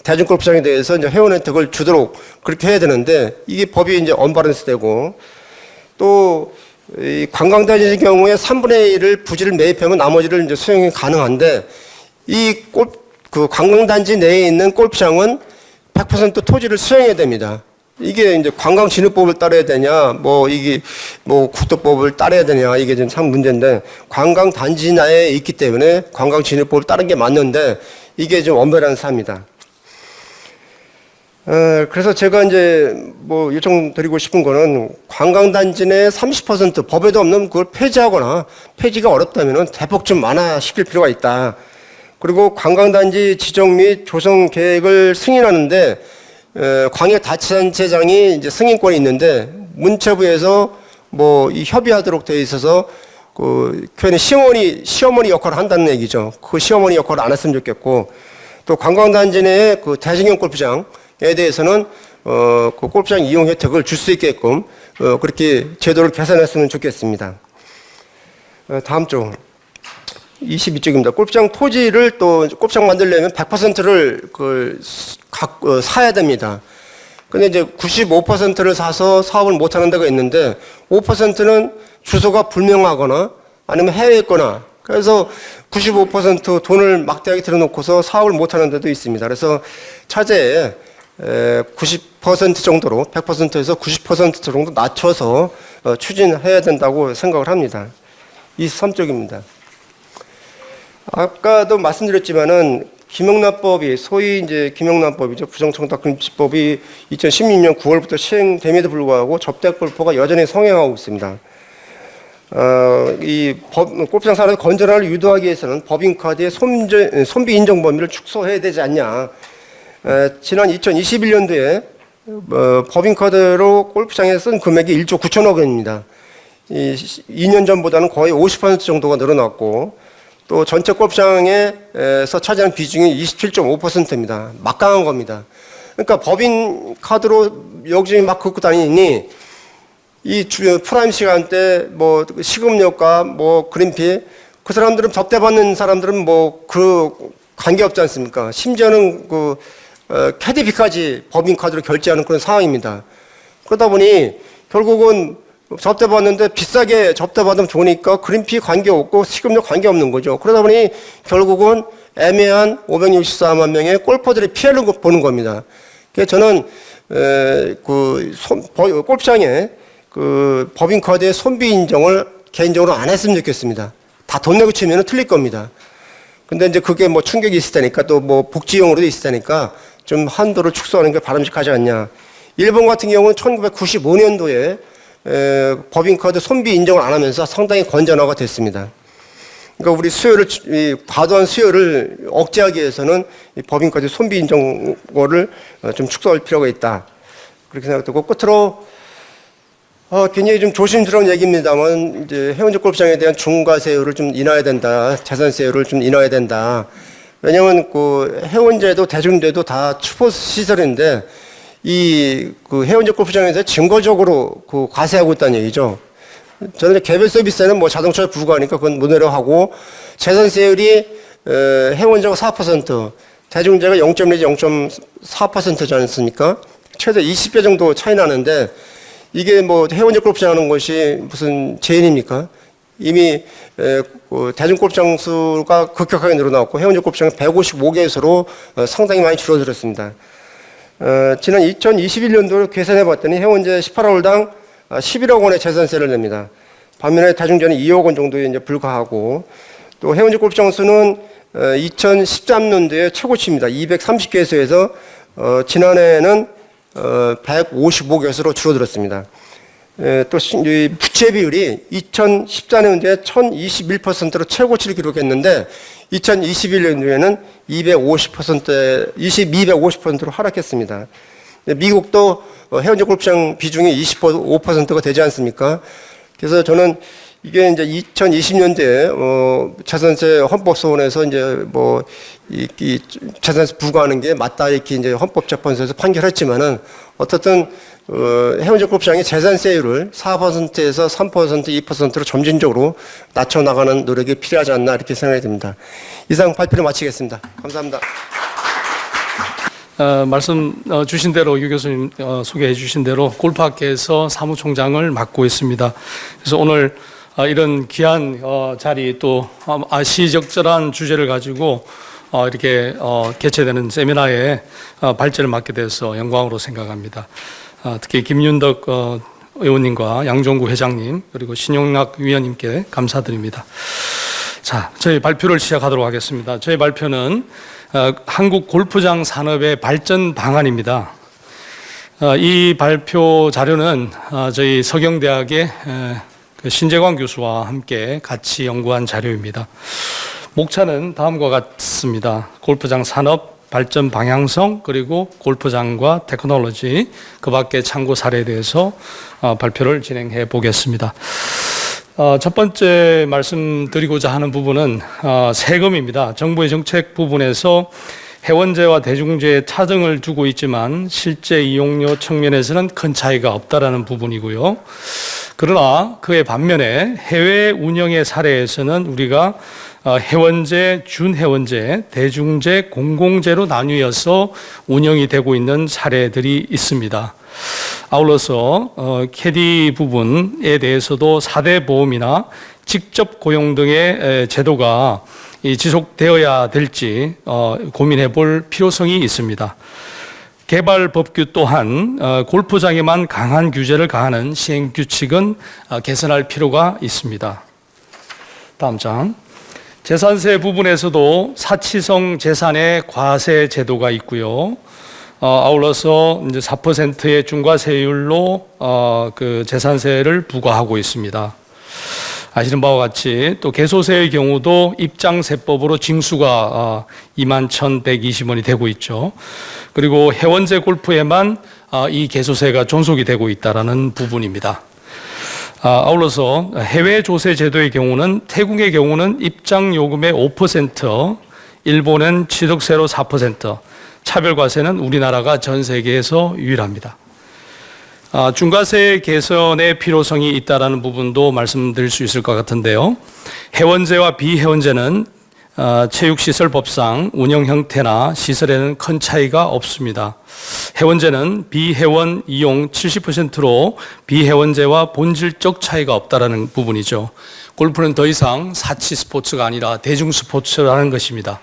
대중 골프장에 대해서 이제 회원 혜택을 주도록 그렇게 해야 되는데 이게 법이 이제 언밸런스 되고 또 이 관광단지 경우에 3분의 1을 부지를 매입하면 나머지를 이제 수용이 가능한데 관광단지 내에 있는 골프장은 100% 토지를 수용해야 됩니다. 이게 이제 관광진흥법을 따라야 되냐, 국토법을 따라야 되냐, 이게 좀 참 문제인데, 관광단지 내에 있기 때문에 관광진흥법을 따른 게 맞는데, 이게 좀 언밸런스합니다. 그래서 제가 이제 요청드리고 싶은 거는 관광단지 내 30% 법에도 없는 그걸 폐지하거나 폐지가 어렵다면 대폭 좀 완화시킬 필요가 있다. 그리고 관광단지 지정 및 조성 계획을 승인하는데 광역자치단체장이 이제 승인권이 있는데 문체부에서 이 협의하도록 되어 있어서 괜히 시어머니 역할을 한다는 얘기죠. 그 시어머니 역할을 안 했으면 좋겠고 또 관광단지 내의 대중형 골프장에 대해서는 그 골프장 이용 혜택을 줄 수 있게끔 그렇게 제도를 개선했으면 좋겠습니다. 다음 쪽 22쪽입니다. 골프장 토지를 또 골프장 만들려면 100%를 사야 됩니다. 근데 이제 95%를 사서 사업을 못 하는 데가 있는데 5%는 주소가 불명하거나 아니면 해외에 있거나 그래서 95% 돈을 막대하게 들여놓고서 사업을 못 하는 데도 있습니다. 그래서 차제에 90% 정도로 100%에서 90% 정도 낮춰서 추진해야 된다고 생각을 합니다. 23쪽입니다. 아까도 말씀드렸지만은 김영란법이 소위 이제 김영란법이죠. 부정청탁금지법이 2016년 9월부터 시행됨에도 불구하고 접대 골프가 여전히 성행하고 있습니다. 이 골프장 산업 건전화를 유도하기 위해서는 법인카드의 손비 인정 범위를 축소해야 되지 않냐. 지난 2021년도에 법인카드로 골프장에 쓴 금액이 1조 9천억 원입니다. 2년 전보다는 거의 50% 정도가 늘어났고 또 전체 골프장에서 차지하는 비중이 27.5%입니다. 막강한 겁니다. 그러니까 법인 카드로 여기저기 막 긁고 다니니 이 프라임 시간대 뭐 시급료가 뭐 그린피 그 사람들은 접대받는 사람들은 뭐 그 관계 없지 않습니까? 심지어는 그 캐디비까지 법인 카드로 결제하는 그런 상황입니다. 그러다 보니 결국은 접대받는데 비싸게 접대받으면 좋으니까 그린피 관계없고 식음료 관계없는 거죠. 그러다 보니 결국은 애매한 564만 명의 골퍼들이 피해를 보는 겁니다. 그래서 저는 골프장에 그 법인카드의 손비 인정을 개인적으로 안 했으면 좋겠습니다. 다 돈 내고 치면 틀릴 겁니다. 근데 이제 그게 뭐 충격이 있을 테니까 또 뭐 복지용으로도 있을 테니까 좀 한도를 축소하는 게 바람직하지 않냐. 일본 같은 경우는 1995년도에 법인카드 손비 인정을 안 하면서 상당히 건전화가 됐습니다. 그러니까 우리 과도한 수요를 억제하기 위해서는 이 법인카드 손비 인정을 좀 축소할 필요가 있다. 그렇게 생각되고 끝으로 굉장히 좀 조심스러운 얘기입니다만 이제 해운제 골프장에 대한 중과세율을 좀 인하해야 된다. 재산세율을 좀 인하해야 된다. 왜냐하면 그 해운제도 대중제도 다 추포 시설인데 그 해운제 골프장에서 증거적으로 그 과세하고 있다는 얘기죠. 저는 개별 서비스는 뭐 자동차에 불과하니까 그건 무료로 하고 재산세율이 해운제가 4%, 대중제가 0.1 내지 0.4%지 않습니까? 최대 20배 정도 차이 나는데 이게 뭐 해운제 골프장 하는 것이 무슨 제인입니까? 이미 대중 골프장 수가 급격하게 늘어났고 해운제 골프장은 155개소로 상당히 많이 줄어들었습니다. 지난 2021년도를 계산해 봤더니 해운제 18홀당 11억 원의 재산세를 냅니다. 반면에 대중제는 2억 원 정도에 이제 불과하고 또 해운제 골프장 수는 2013년도에 최고치입니다. 230개소에서 지난해에는 155개소로 줄어들었습니다. 또 부채 비율이 2014년도에 1021%로 최고치를 기록했는데 2021년도에는 250%로 하락했습니다. 미국도 해운제 골프장 비중이 25%가 되지 않습니까? 그래서 저는 이게 이제 2020년도에 재산세 헌법소원에서 이제 이 재산세 부과하는 게 맞다 이렇게 이제 헌법재판소에서 판결했지만은 어떻든 해운제 골프장의 재산세율을 4%에서 3%, 2%로 점진적으로 낮춰 나가는 노력이 필요하지 않나 이렇게 생각이 듭니다. 이상 발표를 마치겠습니다. 감사합니다. 말씀 주신 대로 유 교수님 소개해 주신 대로 골프학계에서 사무총장을 맡고 있습니다. 그래서 오늘 이런 귀한 자리 또 시적절한 주제를 가지고 이렇게 개최되는 세미나에 발제를 맡게 돼서 영광으로 생각합니다. 특히 김윤덕 의원님과 양종구 회장님 그리고 신용락 위원님께 감사드립니다. 자, 저희 발표를 시작하도록 하겠습니다. 저희 발표는 한국 골프장 산업의 발전 방안입니다. 이 발표 자료는 저희 서경대학의 신재광 교수와 함께 같이 연구한 자료입니다. 목차는 다음과 같습니다. 골프장 산업 발전 방향성 그리고 골프장과 테크놀로지 그 밖에 참고 사례에 대해서 발표를 진행해 보겠습니다. 첫 번째 말씀드리고자 하는 부분은 세금입니다. 정부의 정책 부분에서 해원제와 대중제에 차등을 두고 있지만 실제 이용료 측면에서는 큰 차이가 없다라는 부분이고요. 그러나 그에 반면에 해외 운영의 사례에서는 우리가 해원제, 준해원제, 대중제, 공공제로 나뉘어서 운영이 되고 있는 사례들이 있습니다. 아울러서 캐디 부분에 대해서도 4대 보험이나 직접 고용 등의 제도가 지속되어야 될지 고민해 볼 필요성이 있습니다. 개발 법규 또한 골프장에만 강한 규제를 가하는 시행 규칙은 개선할 필요가 있습니다. 다음 장. 재산세 부분에서도 사치성 재산의 과세 제도가 있고요. 아울러서 이제 4%의 중과세율로 그 재산세를 부과하고 있습니다. 아시는 바와 같이 또 개소세의 경우도 입장세법으로 징수가 21,120원이 되고 있죠. 그리고 해원제 골프에만 이 개소세가 존속이 되고 있다라는 부분입니다. 아울러서 해외 조세 제도의 경우는 태국의 경우는 입장 요금의 5%, 일본은 취득세로 4%, 차별과세는 우리나라가 전 세계에서 유일합니다. 중과세 개선의 필요성이 있다라는 부분도 말씀드릴 수 있을 것 같은데요. 해원제와 비해원제는 체육시설법상 운영 형태나 시설에는 큰 차이가 없습니다. 해원제는 비해원 이용 70%로 비해원제와 본질적 차이가 없다라는 부분이죠. 골프는 더 이상 사치 스포츠가 아니라 대중 스포츠라는 것입니다.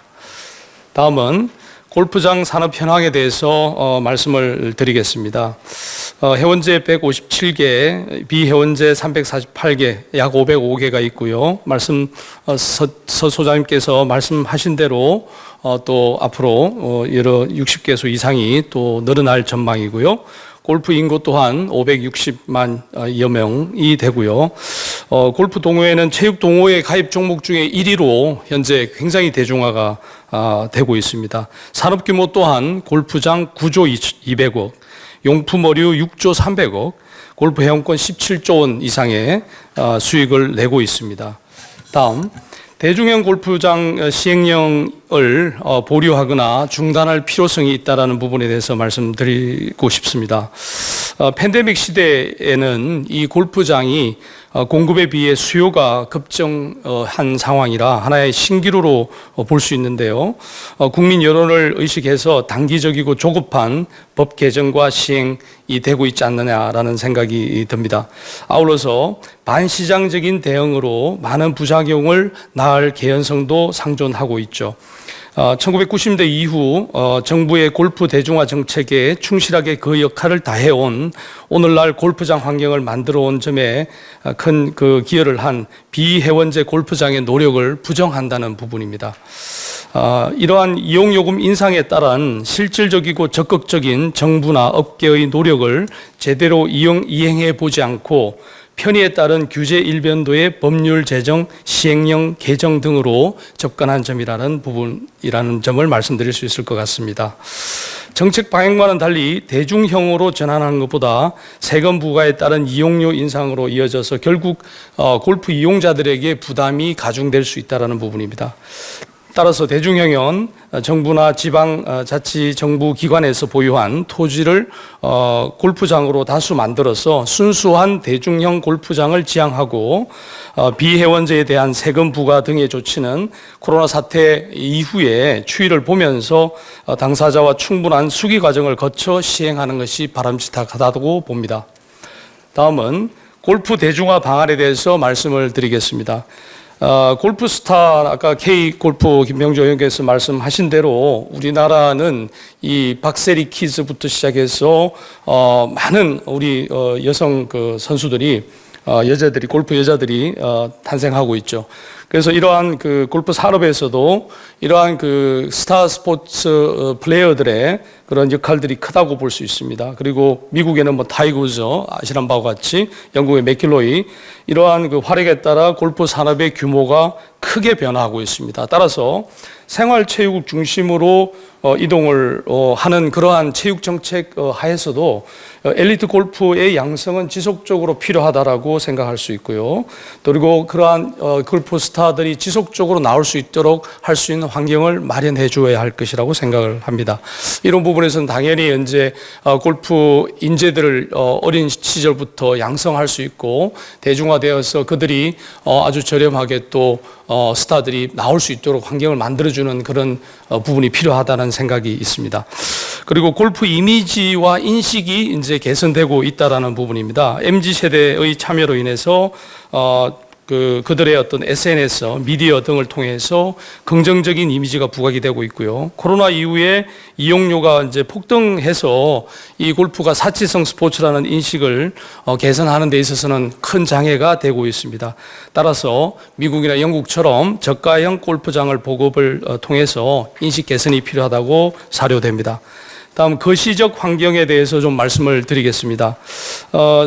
다음은 골프장 산업 현황에 대해서 말씀을 드리겠습니다. 해원제 157개, 비해원제 348개, 약 505개가 있고요. 서 소장님께서 말씀하신 대로 또 앞으로 여러 60개소 이상이 또 늘어날 전망이고요. 골프 인구 또한 560만여 명이 되고요. 골프 동호회는 체육 동호회 가입 종목 중에 1위로 현재 굉장히 대중화가 되고 있습니다. 산업 규모 또한 골프장 9조 200억, 용품 의류 6조 300억, 골프 회원권 17조 원 이상의 수익을 내고 있습니다. 다음, 대중형 골프장 시행령을 보류하거나 중단할 필요성이 있다는 부분에 대해서 말씀드리고 싶습니다. 팬데믹 시대에는 이 골프장이 공급에 비해 수요가 급증한 상황이라 하나의 신기루로 볼 수 있는데요. 국민 여론을 의식해서 단기적이고 조급한 법 개정과 시행이 되고 있지 않느냐라는 생각이 듭니다. 아울러서 반시장적인 대응으로 많은 부작용을 낳을 개연성도 상존하고 있죠. 1990년대 이후 정부의 골프 대중화 정책에 충실하게 그 역할을 다해온 오늘날 골프장 환경을 만들어 온 점에 큰 그 기여를 한 비해원제 골프장의 노력을 부정한다는 부분입니다. 이러한 이용요금 인상에 따른 실질적이고 적극적인 정부나 업계의 노력을 제대로 이행해 보지 않고 편의에 따른 규제 일변도의 법률 제정, 시행령 개정 등으로 접근한 점이라는 부분이라는 점을 말씀드릴 수 있을 것 같습니다. 정책 방향과는 달리 대중형으로 전환하는 것보다 세금 부과에 따른 이용료 인상으로 이어져서 결국 골프 이용자들에게 부담이 가중될 수 있다는 부분입니다. 따라서 대중형은 정부나 지방자치정부기관에서 보유한 토지를 골프장으로 다수 만들어서 순수한 대중형 골프장을 지향하고 비해원제에 대한 세금 부과 등의 조치는 코로나 사태 이후에 추이를 보면서 당사자와 충분한 수기 과정을 거쳐 시행하는 것이 바람직하다고 봅니다. 다음은 골프 대중화 방안에 대해서 말씀을 드리겠습니다. 골프스타 아까 K골프 김병조 의원께서 말씀하신 대로 우리나라는 이 박세리 키즈부터 시작해서 많은 우리 여성 그 선수들이 여자들이 골프 여자들이 탄생하고 있죠. 그래서 이러한 그 골프 산업에서도 이러한 그 스타 스포츠 플레이어들의 그런 역할들이 크다고 볼 수 있습니다. 그리고 미국에는 뭐 타이거 우즈 아시는 바와 같이 영국의 맥킬로이 이러한 그 활약에 따라 골프 산업의 규모가 크게 변화하고 있습니다. 따라서 생활체육 중심으로 이동을 하는 그러한 체육 정책 하에서도 엘리트 골프의 양성은 지속적으로 필요하다라고 생각할 수 있고요. 그리고 그러한 골프 스타 스타들이 지속적으로 나올 수 있도록 할 수 있는 환경을 마련해 줘야 할 것이라고 생각을 합니다. 이런 부분에서는 당연히 이제 골프 인재들을 어린 시절부터 양성할 수 있고 대중화되어서 그들이 아주 저렴하게 또 스타들이 나올 수 있도록 환경을 만들어주는 그런 부분이 필요하다는 생각이 있습니다. 그리고 골프 이미지와 인식이 이제 개선되고 있다라는 부분입니다. MZ 세대의 참여로 인해서 그들의 어떤 SNS, 미디어 등을 통해서 긍정적인 이미지가 부각이 되고 있고요. 코로나 이후에 이용료가 이제 폭등해서 이 골프가 사치성 스포츠라는 인식을 개선하는 데 있어서는 큰 장애가 되고 있습니다. 따라서 미국이나 영국처럼 저가형 골프장을 보급을 통해서 인식 개선이 필요하다고 사료됩니다. 다음 거시적 환경에 대해서 좀 말씀을 드리겠습니다.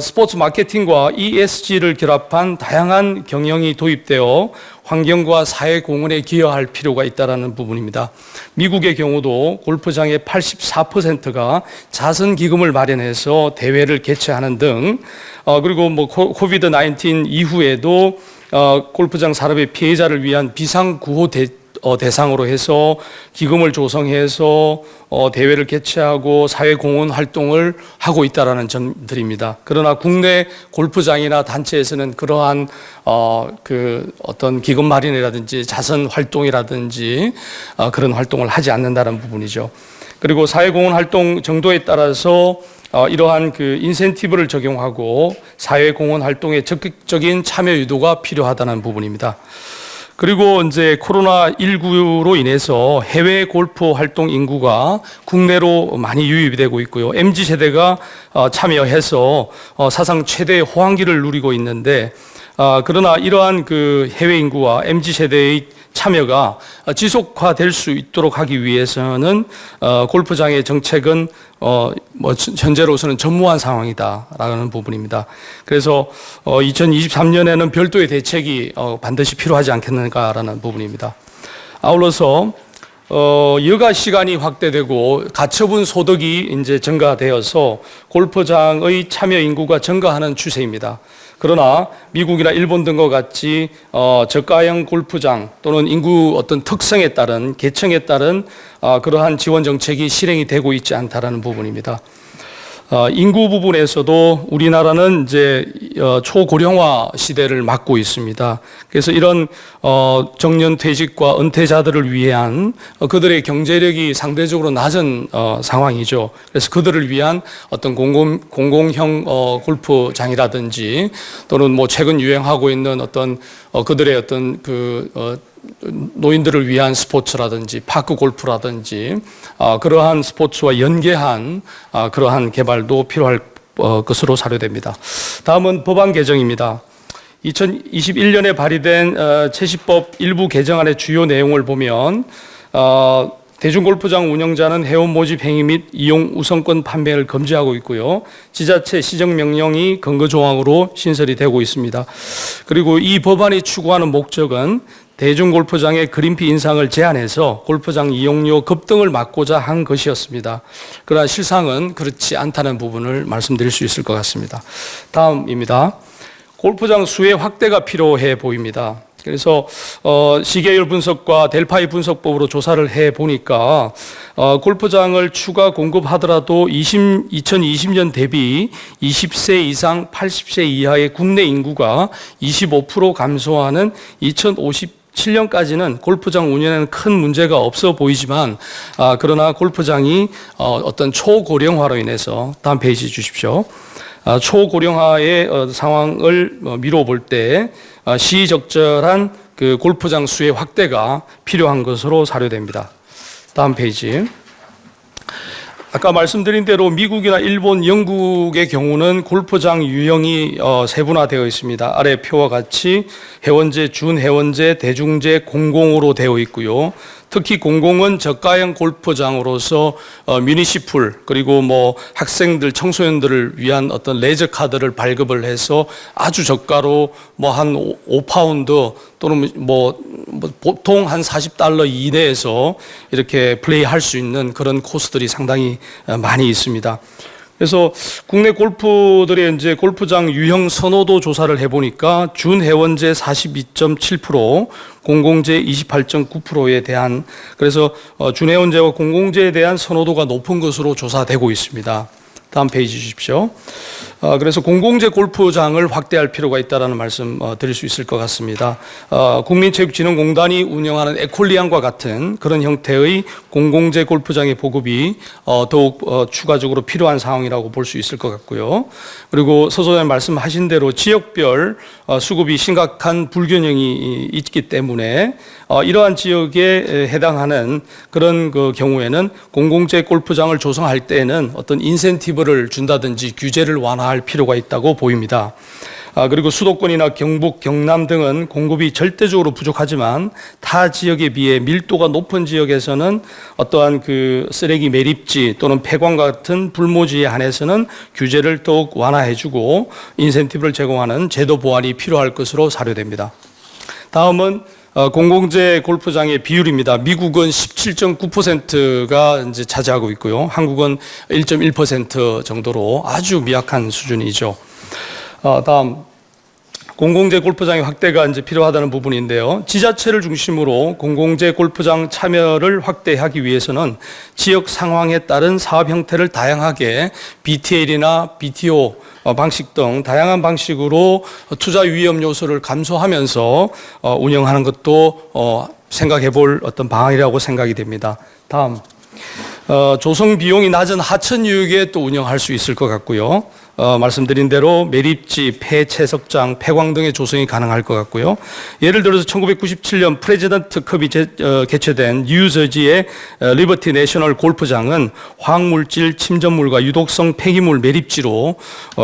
스포츠 마케팅과 ESG를 결합한 다양한 경영이 도입되어 환경과 사회 공헌에 기여할 필요가 있다는 부분입니다. 미국의 경우도 골프장의 84%가 자선 기금을 마련해서 대회를 개최하는 등 그리고 뭐 코비드-19 이후에도 골프장 산업의 피해자를 위한 비상구호 대상으로 해서 기금을 조성해서 대회를 개최하고 사회공헌 활동을 하고 있다라는 점들입니다. 그러나 국내 골프장이나 단체에서는 그러한 어떤 기금 마련이라든지 자선 활동이라든지 그런 활동을 하지 않는다는 부분이죠. 그리고 사회공헌 활동 정도에 따라서 이러한 그 인센티브를 적용하고 사회공헌 활동에 적극적인 참여 유도가 필요하다는 부분입니다. 그리고 이제 코로나19로 인해서 해외 골프 활동 인구가 국내로 많이 유입이 되고 있고요. MZ세대가 참여해서 사상 최대의 호황기를 누리고 있는데 그러나 이러한 그 해외 인구와 MZ세대의 참여가 지속화될 수 있도록 하기 위해서는 골프장의 정책은 현재로서는 전무한 상황이다라는 부분입니다. 그래서 2023년에는 별도의 대책이 반드시 필요하지 않겠는가라는 부분입니다. 아울러서 여가 시간이 확대되고 가처분 소득이 이제 증가되어서 골프장의 참여 인구가 증가하는 추세입니다. 그러나 미국이나 일본 등과 같이 저가형 골프장 또는 인구 어떤 특성에 따른 계층에 따른 그러한 지원 정책이 실행이 되고 있지 않다라는 부분입니다. 인구 부분에서도 우리나라는 이제 초고령화 시대를 맞고 있습니다. 그래서 이런 정년 퇴직과 은퇴자들을 위한 그들의 경제력이 상대적으로 낮은 상황이죠. 그래서 그들을 위한 어떤 공공형 골프장이라든지 또는 뭐 최근 유행하고 있는 어떤 그들의 어떤 노인들을 위한 스포츠라든지 파크 골프라든지 그러한 스포츠와 연계한 그러한 개발도 필요할 것으로 사료됩니다. 다음은 법안 개정입니다. 2021년에 발의된 채시법 일부 개정안의 주요 내용을 보면 대중골프장 운영자는 회원 모집 행위 및 이용 우선권 판매를 금지하고 있고요. 지자체 시정명령이 근거조항으로 신설이 되고 있습니다. 그리고 이 법안이 추구하는 목적은 대중골프장의 그린피 인상을 제한해서 골프장 이용료 급등을 막고자 한 것이었습니다. 그러나 실상은 그렇지 않다는 부분을 말씀드릴 수 있을 것 같습니다. 다음입니다. 골프장 수의 확대가 필요해 보입니다. 그래서 시계열 분석과 델파이 분석법으로 조사를 해 보니까 골프장을 추가 공급하더라도 2020년 대비 20세 이상 80세 이하의 국내 인구가 25% 감소하는 2057년까지는 골프장 운영에는 큰 문제가 없어 보이지만 그러나 골프장이 어떤 초고령화로 인해서 다음 페이지 주십시오. 초고령화의 상황을 미뤄볼 때 시적절한 그 골프장 수의 확대가 필요한 것으로 사료됩니다. 다음 페이지. 아까 말씀드린 대로 미국이나 일본, 영국의 경우는 골프장 유형이 세분화되어 있습니다. 아래 표와 같이 회원제, 준회원제, 대중제, 공공으로 되어 있고요. 특히 공공은 저가형 골프장으로서 뮤니시풀 그리고 뭐 학생들, 청소년들을 위한 어떤 레저 카드를 발급을 해서 아주 저가로 뭐 한 5파운드 또는 뭐 보통 한 $40 이내에서 이렇게 플레이할 수 있는 그런 코스들이 상당히 많이 있습니다. 그래서 국내 골프들의 이제 골프장 유형 선호도 조사를 해보니까 준회원제 42.7%, 공공제 28.9%에 대한, 그래서 준회원제와 공공제에 대한 선호도가 높은 것으로 조사되고 있습니다. 다음 페이지 주십시오. 그래서 공공제 골프장을 확대할 필요가 있다는 말씀 드릴 수 있을 것 같습니다. 국민체육진흥공단이 운영하는 에콜리안과 같은 그런 형태의 공공제 골프장의 보급이 더욱 추가적으로 필요한 상황이라고 볼 수 있을 것 같고요. 그리고 서 소장님 말씀하신 대로 지역별 수급이 심각한 불균형이 있기 때문에 이러한 지역에 해당하는 그런 그 경우에는 공공제 골프장을 조성할 때에는 어떤 인센티브를 준다든지 규제를 완화할 필요가 있다고 보입니다. 그리고 수도권이나 경북, 경남 등은 공급이 절대적으로 부족하지만 타 지역에 비해 밀도가 높은 지역에서는 어떠한 그 쓰레기 매립지 또는 폐광 같은 불모지에 한해서는 규제를 더욱 완화해주고 인센티브를 제공하는 제도 보완이 필요할 것으로 사료됩니다. 다음은 공공재 골프장의 비율입니다. 미국은 17.9%가 이제 차지하고 있고요. 한국은 1.1% 정도로 아주 미약한 수준이죠. 다음 공공재 골프장의 확대가 이제 필요하다는 부분인데요. 지자체를 중심으로 공공재 골프장 참여를 확대하기 위해서는 지역 상황에 따른 사업 형태를 다양하게 BTL이나 BTO 방식 등 다양한 방식으로 투자 위험 요소를 감소하면서 운영하는 것도 생각해 볼 어떤 방안이라고 생각이 됩니다. 다음 조성 비용이 낮은 하천 유역에 또 운영할 수 있을 것 같고요. 말씀드린 대로 매립지, 폐채석장, 폐광 등의 조성이 가능할 것 같고요. 예를 들어서 1997년 프레지던트컵이 개최된 뉴저지의 리버티 내셔널 골프장은 황물질 침전물과 유독성 폐기물 매립지로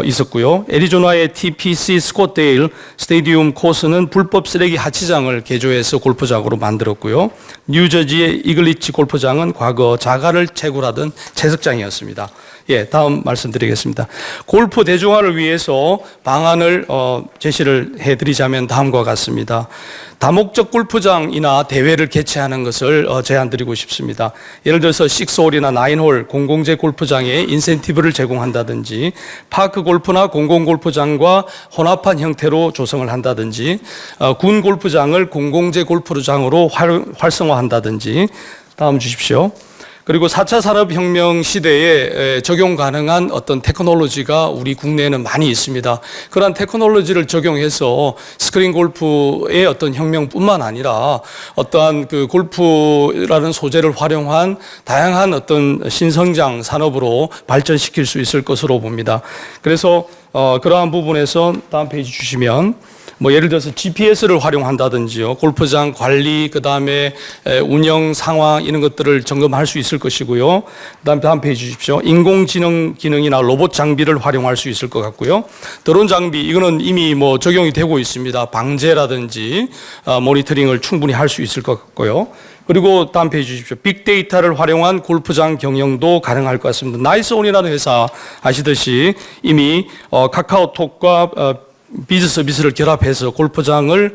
있었고요. 애리조나의 TPC 스콧데일 스테디움 코스는 불법 쓰레기 하치장을 개조해서 골프장으로 만들었고요. 뉴저지의 이글리치 골프장은 과거 자갈을 채굴하던 채석장이었습니다. 예, 다음 말씀드리겠습니다. 골프 대중화를 위해서 방안을 제시를 해드리자면 다음과 같습니다. 다목적 골프장이나 대회를 개최하는 것을 제안드리고 싶습니다. 예를 들어서 6홀이나 9홀 공공재 골프장에 인센티브를 제공한다든지 파크 골프나 공공 골프장과 혼합한 형태로 조성을 한다든지 군 골프장을 공공재 골프장으로 활성화한다든지 다음 주십시오. 그리고 4차 산업혁명 시대에 적용 가능한 어떤 테크놀로지가 우리 국내에는 많이 있습니다. 그러한 테크놀로지를 적용해서 스크린 골프의 어떤 혁명뿐만 아니라 어떠한 그 골프라는 소재를 활용한 다양한 어떤 신성장 산업으로 발전시킬 수 있을 것으로 봅니다. 그래서 그러한 부분에서 다음 페이지 주시면 예를 들어서 GPS를 활용한다든지요. 골프장 관리, 그 다음에 운영 상황 이런 것들을 점검할 수 있을 것이고요. 그다음에 다음 페이지 주십시오. 인공지능 기능이나 로봇 장비를 활용할 수 있을 것 같고요. 드론 장비 이거는 이미 적용이 되고 있습니다. 방제라든지 모니터링을 충분히 할 수 있을 것 같고요. 그리고 다음 페이지 주십시오. 빅데이터를 활용한 골프장 경영도 가능할 것 같습니다. 나이스온이라는 회사 아시듯이 이미 카카오톡과 비즈 서비스를 결합해서 골프장을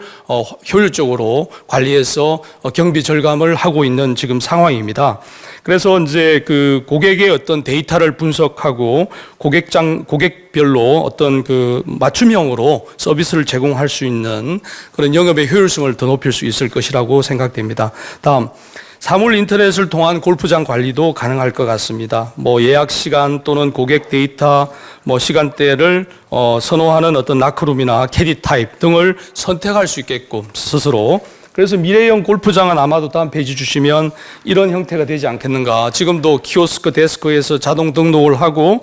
효율적으로 관리해서 경비 절감을 하고 있는 지금 상황입니다. 그래서 이제 그 고객의 어떤 데이터를 분석하고 고객별로 어떤 그 맞춤형으로 서비스를 제공할 수 있는 그런 영업의 효율성을 더 높일 수 있을 것이라고 생각됩니다. 다음. 사물 인터넷을 통한 골프장 관리도 가능할 것 같습니다. 예약 시간 또는 고객 데이터, 시간대를 선호하는 어떤 라크룸이나 캐디 타입 등을 선택할 수 있게끔 스스로. 그래서 미래형 골프장은 아마도 다음 페이지 주시면 이런 형태가 되지 않겠는가. 지금도 키오스크 데스크에서 자동 등록을 하고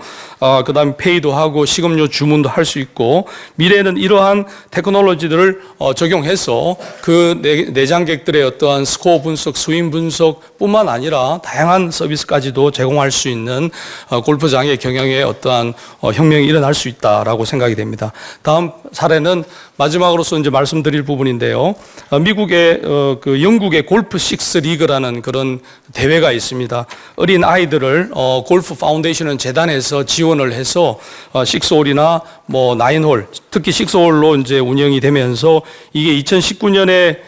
그다음에 페이도 하고 식음료 주문도 할 수 있고 미래에는 이러한 테크놀로지들을 적용해서 그 내장객들의 어떠한 스코어 분석, 스윙 분석뿐만 아니라 다양한 서비스까지도 제공할 수 있는 골프장의 경영에 어떠한 혁명이 일어날 수 있다라고 생각이 됩니다. 다음 사례는 마지막으로서 이제 말씀드릴 부분인데요. 미국의 그 영국의 골프 6 리그라는 그런 대회가 있습니다. 어린 아이들을 골프 파운데이션 재단에서 지원을 해서 6홀이나 9홀, 특히 6홀로 이제 운영이 되면서 이게 2019년에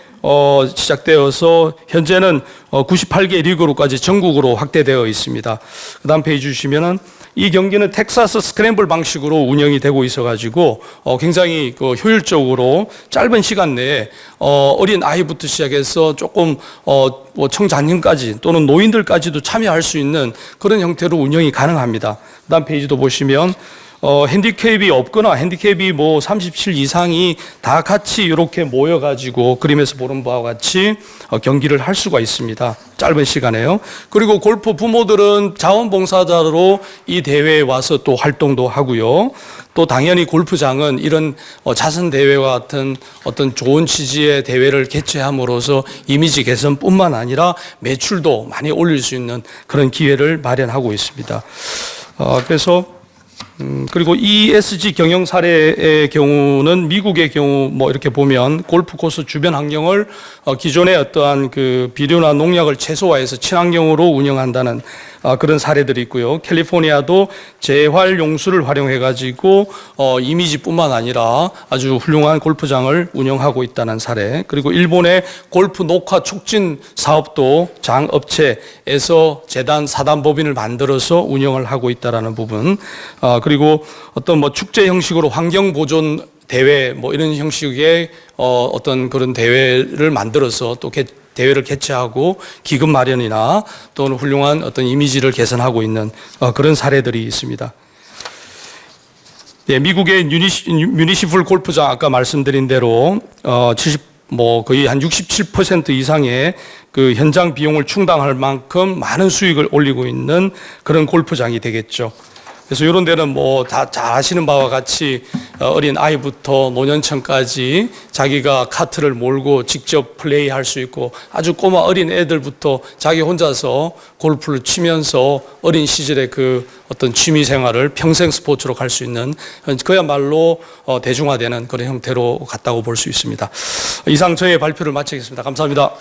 시작되어서 현재는 98개 리그로까지 전국으로 확대되어 있습니다. 그 다음 페이지 주시면은 이 경기는 텍사스 스크램블 방식으로 운영이 되고 있어가지고 굉장히 그 효율적으로 짧은 시간 내에 어린 아이부터 시작해서 조금 뭐 청장년까지 또는 노인들까지도 참여할 수 있는 그런 형태로 운영이 가능합니다. 그다음 페이지도 보시면 핸디캡이 없거나 핸디캡이 뭐 37 이상이 다 같이 이렇게 모여가지고 그림에서 보는 바와 같이 경기를 할 수가 있습니다. 짧은 시간에요. 그리고 골프 부모들은 자원봉사자로 이 대회에 와서 또 활동도 하고요. 또 당연히 골프장은 이런 자선 대회와 같은 어떤 좋은 취지의 대회를 개최함으로써 이미지 개선뿐만 아니라 매출도 많이 올릴 수 있는 그런 기회를 마련하고 있습니다. 그래서 그리고 ESG 경영 사례의 경우는 미국의 경우 뭐 이렇게 보면 골프 코스 주변 환경을 기존의 어떠한 그 비료나 농약을 최소화해서 친환경으로 운영한다는 그런 사례들이 있고요. 캘리포니아도 재활 용수를 활용해 가지고 이미지뿐만 아니라 아주 훌륭한 골프장을 운영하고 있다는 사례. 그리고 일본의 골프 녹화 촉진 사업도 장업체에서 재단 사단법인을 만들어서 운영을 하고 있다라는 부분. 그리고 어떤 뭐 축제 형식으로 환경 보존 대회 뭐 이런 형식의 어떤 그런 대회를 만들어서 또 대회를 개최하고 기금 마련이나 또는 훌륭한 어떤 이미지를 개선하고 있는 그런 사례들이 있습니다. 네, 미국의 뮤니시플 골프장 아까 말씀드린 대로 거의 한 67% 이상의 그 현장 비용을 충당할 만큼 많은 수익을 올리고 있는 그런 골프장이 되겠죠. 그래서 이런 데는 뭐 다 잘 아시는 바와 같이 어린 아이부터 노년층까지 자기가 카트를 몰고 직접 플레이할 수 있고 아주 꼬마 어린 애들부터 자기 혼자서 골프를 치면서 어린 시절의 그 어떤 취미 생활을 평생 스포츠로 갈 수 있는 그야말로 대중화되는 그런 형태로 갔다고 볼 수 있습니다. 이상 저의 발표를 마치겠습니다. 감사합니다.